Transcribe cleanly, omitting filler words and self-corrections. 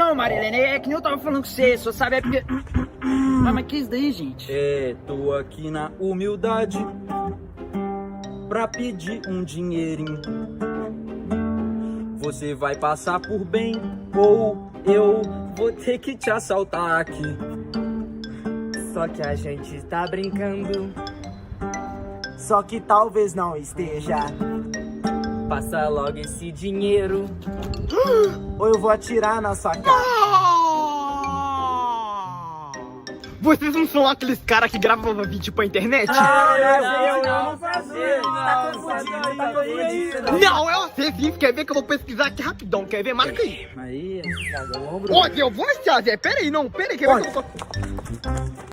Não, Marilene, é que nem eu tava falando com você, só sabe é porque... Mas que isso daí, gente? Tô aqui na humildade pra pedir um dinheirinho. Você vai passar por bem ou eu vou ter que te assaltar aqui. Só que a gente tá brincando, só que talvez não esteja. Passa logo esse dinheiro, ou eu vou atirar na sua cara. Vocês não são aqueles caras que gravam vídeo pra internet? Eu não fazia. Tá confundindo. Não, eu sei sim. Quer ver que eu vou pesquisar aqui rapidão? Quer ver? Marca aí. Aí, Thiago, o ombro. Ô, eu vou achar, Zé. Pera aí, não. Pera aí. Quer ver que eu vou...